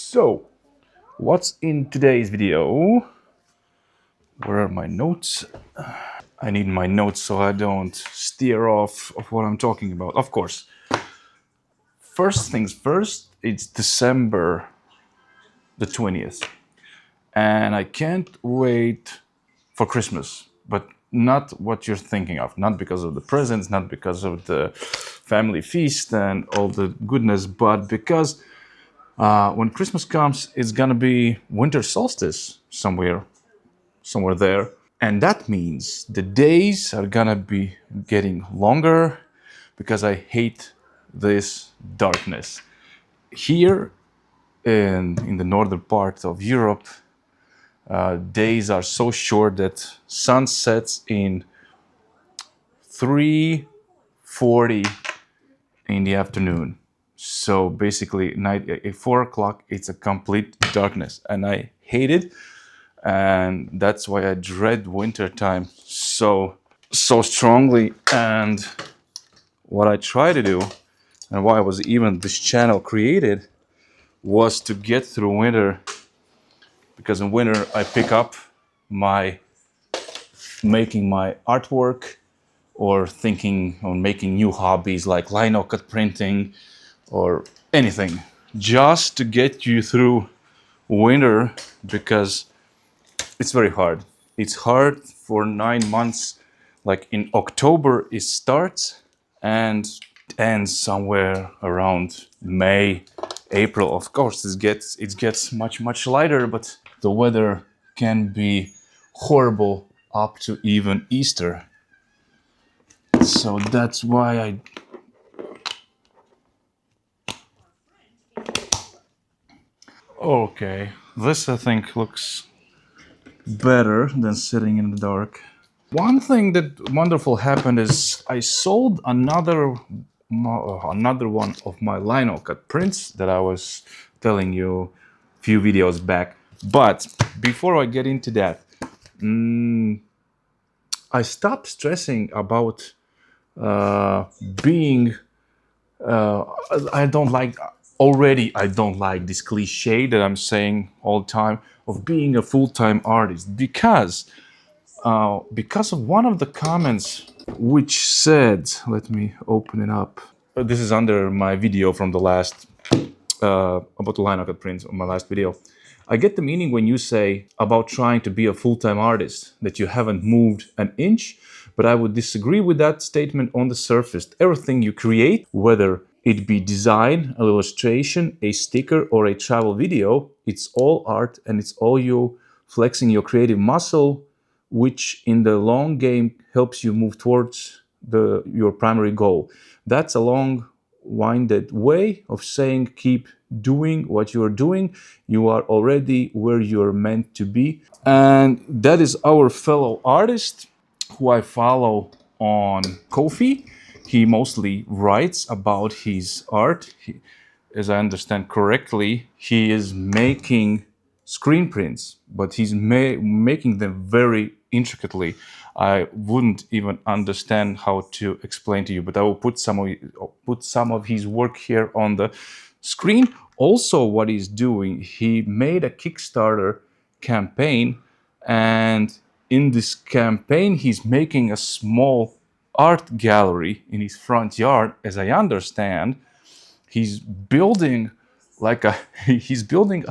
So, what's in today's video? Where are my notes? I need my notes so I don't steer off of what I'm talking about. Of course, first things first, it's December the 20th. And I can't wait for Christmas, but not what you're thinking of. Not because of the presents, not because of the family feast and all the goodness, but because when Christmas comes, it's gonna be winter solstice somewhere there. And that means the days are gonna be getting longer because I hate this darkness. Here in the northern part of Europe, days are so short that sun sets in 3:40 in the afternoon. So basically, night at 4 o'clock, it's a complete darkness, and I hate it. And that's why I dread winter time so strongly. And what I try to do, and why was even this channel created, was to get through winter, because in winter I pick up making my artwork or thinking on making new hobbies like linocut printing or anything, just to get you through winter, because it's very hard. It's hard for 9 months. Like in October it starts and ends somewhere around May, April. Of course, it gets much lighter, but the weather can be horrible up to even Easter. So that's why Okay, this I think looks better than sitting in the dark. One thing that wonderful happened is I sold another one of my linocut prints that I was telling you a few videos back. But before I get into that, I stopped stressing about being. I don't like this cliche that I'm saying all the time of being a full-time artist, because of one of the comments which said, let me open it up. This is under my video from the last about the linocut prints on my last video. I get the meaning when you say about trying to be a full-time artist that you haven't moved an inch, but I would disagree with that statement on the surface. Everything you create, whether it be design, an illustration, a sticker, or a travel video, it's all art, and it's all you flexing your creative muscle, which in the long game helps you move towards your primary goal. That's a long-winded way of saying keep doing what you're doing. You are already where you're meant to be. And that is our fellow artist who I follow on Ko-fi. He mostly writes about his art. As I understand correctly, he is making screen prints, but he's making them very intricately. I wouldn't even understand how to explain to you, but I will put some of his work here on the screen. Also, what he's doing, he made a Kickstarter campaign, and in this campaign, he's making a small art gallery in his front yard. As I understand, he's building a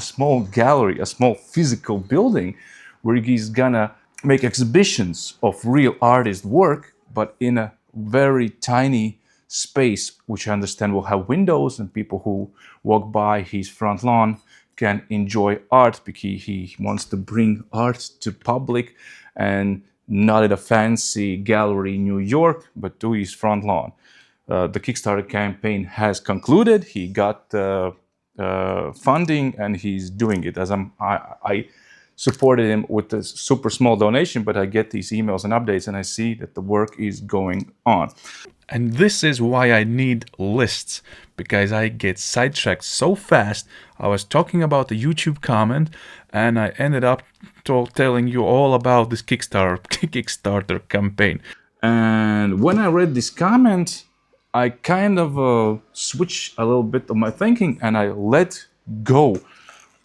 small gallery, a small physical building where he's gonna make exhibitions of real artist work, but in a very tiny space, which I understand will have windows, and people who walk by his front lawn can enjoy art, because he wants to bring art to public, and not at a fancy gallery in New York, but to his front lawn. The Kickstarter campaign has concluded. He got funding, and he's doing it. I supported him with a super small donation, but I get these emails and updates, and I see that the work is going on. And this is why I need lists, because I get sidetracked so fast. I was talking about the YouTube comment, and I ended up telling you all about this Kickstarter campaign. And when I read this comment, I kind of switched a little bit of my thinking, and I let go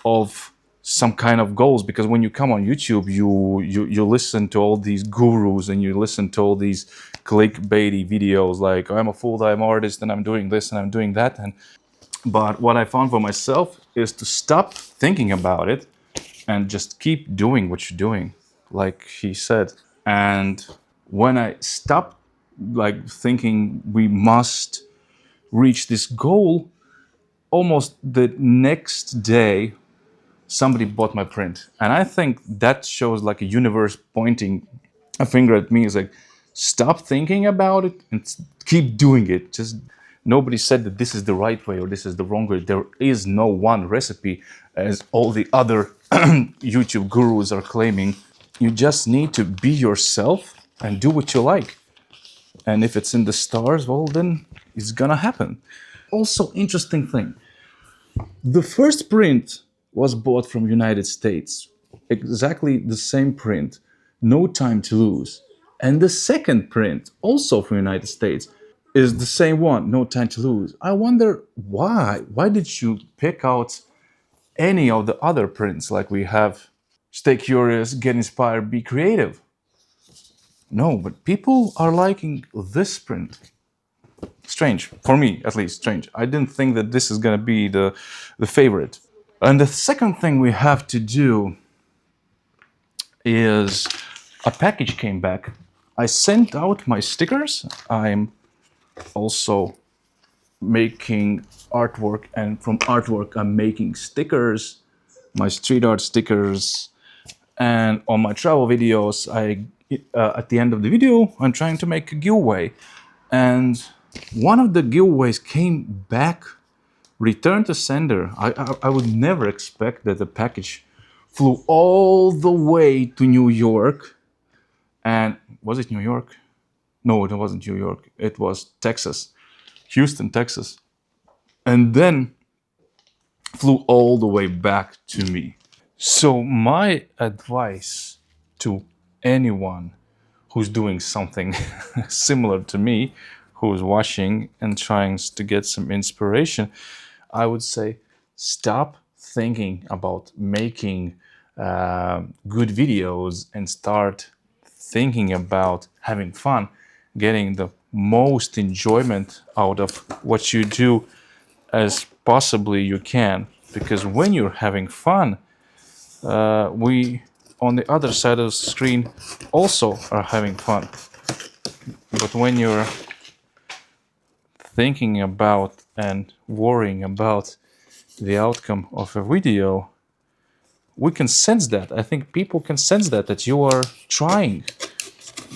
of some kind of goals, because when you come on YouTube, you listen to all these gurus and you listen to all these clickbaity videos like I'm a full-time artist and I'm doing this and I'm doing that. And but what I found for myself is to stop thinking about it and just keep doing what you're doing, like he said. And when I stopped like thinking we must reach this goal, almost the next day somebody bought my print. And I think that shows like a universe pointing a finger at me. It's like, stop thinking about it and keep doing it. Just nobody said that this is the right way or this is the wrong way. There is no one recipe, as all the other YouTube gurus are claiming. You just need to be yourself and do what you like. And if it's in the stars, well, then it's gonna happen. Also, interesting thing. The first print was bought from United States. Exactly the same print. No Time to Lose. And the second print, also from United States, is the same one, No Time to Lose. I wonder why. Why did you pick out any of the other prints like we have Stay Curious, Get Inspired, Be Creative? No, but people are liking this print. Strange, for me at least, strange. I didn't think that this is gonna be the favorite. And the second thing we have to do is a package came back. I sent out my stickers. I'm also making artwork, and from artwork I'm making stickers, my street art stickers. And on my travel videos, at the end of the video, I'm trying to make a giveaway. And one of the giveaways came back, returned to sender. I would never expect that the package flew all the way to New York. And was it New York? No, it wasn't New York. It was Texas, Houston, Texas. And then flew all the way back to me. So my advice to anyone who's doing something similar to me, who's watching and trying to get some inspiration, I would say stop thinking about making good videos and start thinking about having fun, getting the most enjoyment out of what you do as possibly you can. Because when you're having fun, we on the other side of the screen also are having fun. But when you're thinking about and worrying about the outcome of a video, we can sense that. I think people can sense that you are trying,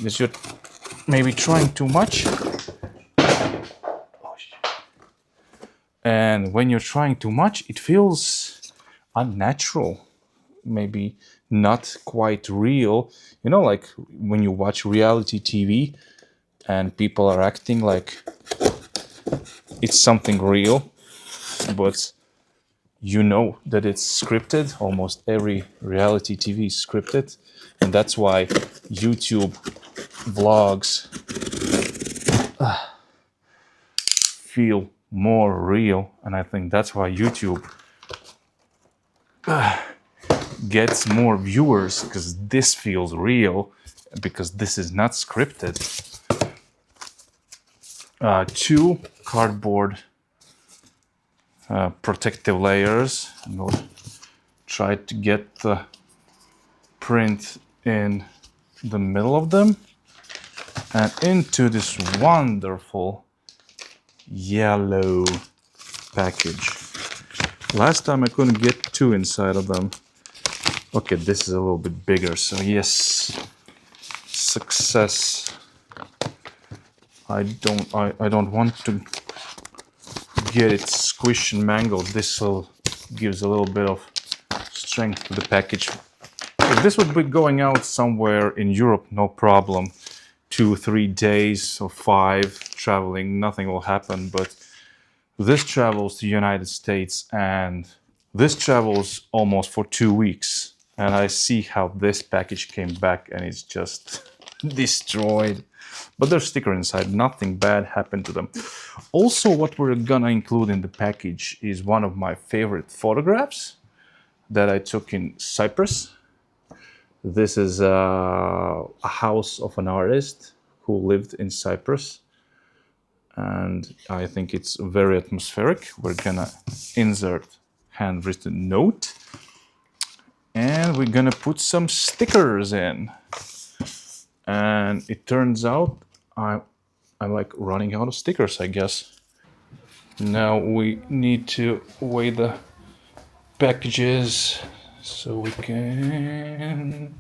that you're maybe trying too much. And when you're trying too much, it feels unnatural, maybe not quite real. You know, like when you watch reality TV and people are acting like it's something real, but you know that it's scripted. Almost every reality TV is scripted. And that's why YouTube vlogs feel more real. And I think that's why YouTube gets more viewers, because this feels real, because this is not scripted. 2 cardboard protective layers. And we'll try to get the print in the middle of them and into this wonderful yellow package. Last time I couldn't get 2 inside of them. Okay, this is a little bit bigger, so yes, success. I don't want to get it squished and mangled. This will gives a little bit of strength to the package. If this would be going out somewhere in Europe, no problem. 2-3 days or 5 traveling, nothing will happen. But this travels to the United States, and this travels almost for 2 weeks. And I see how this package came back and it's just destroyed. But there's sticker inside, nothing bad happened to them. Also, what we're gonna include in the package is one of my favorite photographs. that I took in Cyprus. This is a house of an artist who lived in Cyprus, and I think it's very atmospheric. We're gonna insert handwritten note, and we're gonna put some stickers in. And it turns out I'm like running out of stickers, I guess. Now we need to weigh the packages so we can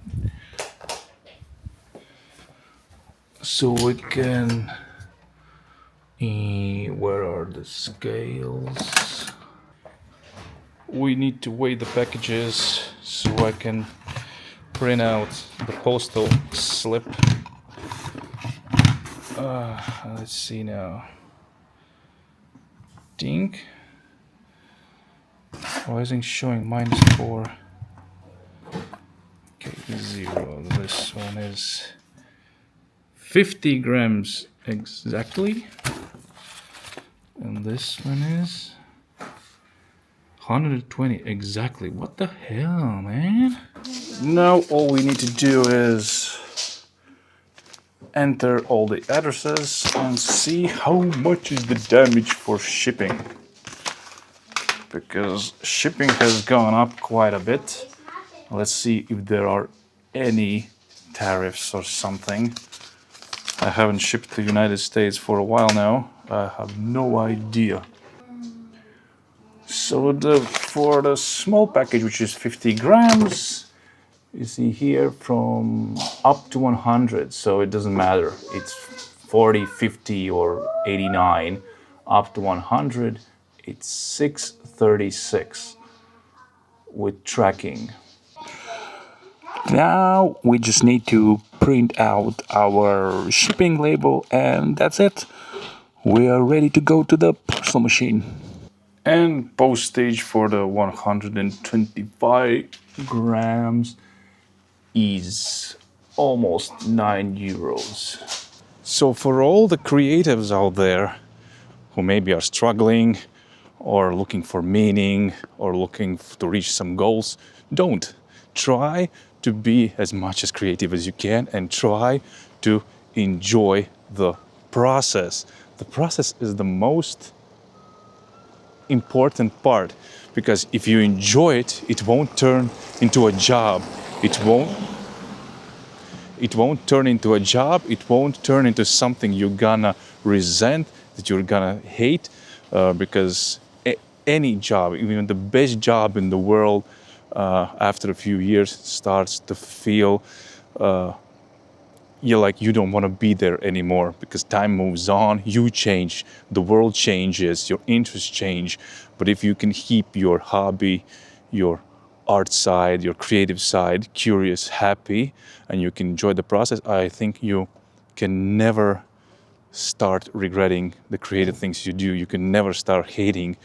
where are the scales? We need to weigh the packages so I can print out the postal slip. Let's see now. Dink. Why isn't it showing -4? Okay, 0. This one is 50 grams exactly. And this one is 120 exactly. What the hell, man? Now all we need to do is enter all the addresses and see how much is the damage for shipping. Because shipping has gone up quite a bit. Let's see if there are any tariffs or something. I haven't shipped to the United States for a while now. I have no idea. So for the small package, which is 50 grams, you see here from up to 100, so it doesn't matter. It's 40, 50, or 89. Up to 100, it's 636 with tracking. Now we just need to print out our shipping label, and that's it. We are ready to go to the parcel machine. And postage for the 125 grams is almost 9 euros. So for all the creatives out there who maybe are struggling or looking for meaning or looking to reach some goals, don't. Try to be as much as creative as you can and try to enjoy the process. The process is the most important part, because if you enjoy it, it won't turn into a job. It won't turn into a job. It won't turn into something you're gonna resent, that you're gonna hate, because any job, even the best job in the world, after a few years starts to feel you don't want to be there anymore, because time moves on, you change, the world changes, your interests change. But if you can keep your hobby, your art side, your creative side curious, happy, and you can enjoy the process, I think you can never start regretting the creative things you do. You can never start hating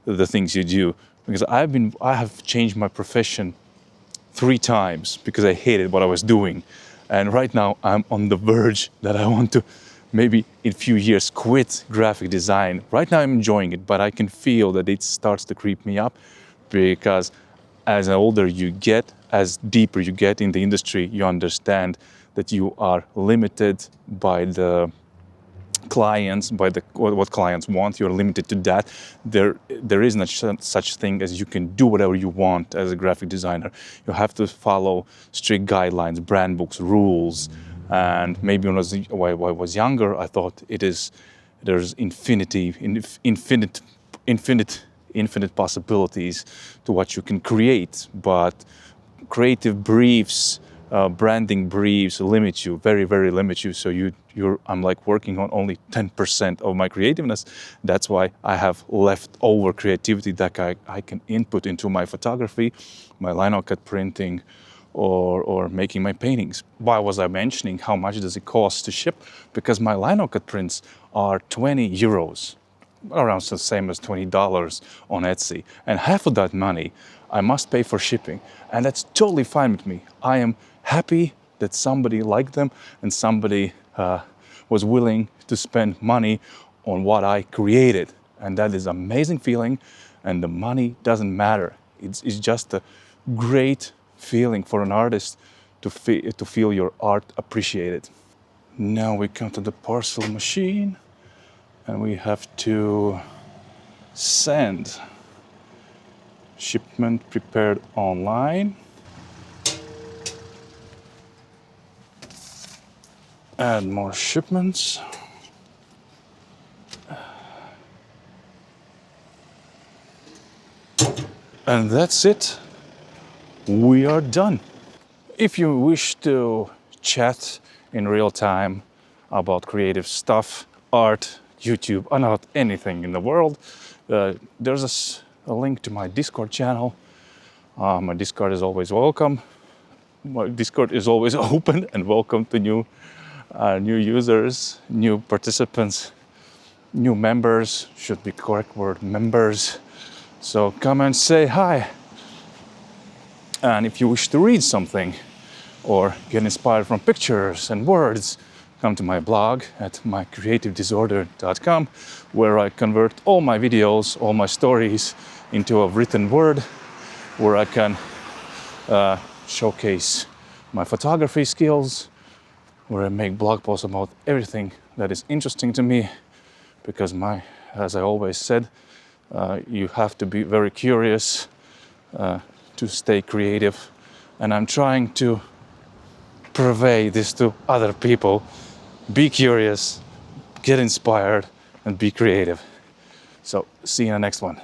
the things you do. Because I have changed my profession 3 times because I hated what I was doing. And right now I'm on the verge that I want to maybe in a few years quit graphic design. Right now I'm enjoying it, but I can feel that it starts to creep me up, because as older you get, as deeper you get in the industry, you understand that you are limited by the clients, by what clients want. You're limited to that. There is not such thing as you can do whatever you want as a graphic designer. You have to follow strict guidelines, brand books, rules. And maybe when I was younger, I thought there's infinite possibilities to what you can create. But creative briefs, branding briefs limit you, very, very limit you. So I'm like working on only 10% of my creativeness. That's why I have leftover creativity that I can input into my photography, my linocut printing, or making my paintings. Why was I mentioning how much does it cost to ship? Because my linocut prints are 20 euros, around the same as $20 on Etsy. And half of that money I must pay for shipping. And that's totally fine with me. I am happy that somebody liked them and somebody was willing to spend money on what I created. And that is an amazing feeling, and the money doesn't matter. It's just great feeling for an artist to feel your art appreciated. Now we come to the parcel machine and we have to send. Shipment prepared online. Add more shipments. And that's it. We are done. If you wish to chat in real time about creative stuff, art, YouTube, and not anything in the world, there's a link to my Discord channel. My Discord is always welcome. My Discord is always open and welcome to new users, new participants, new members. Should be correct word, members. So come and say hi. And if you wish to read something or get inspired from pictures and words, come to my blog at mycreativedisorder.com, where I convert all my videos, all my stories into a written word, where I can showcase my photography skills, where I make blog posts about everything that is interesting to me, because as I always said, you have to be very curious to stay creative, and I'm trying to purvey this to other people. Be curious, get inspired, and be creative. So see you in the next one.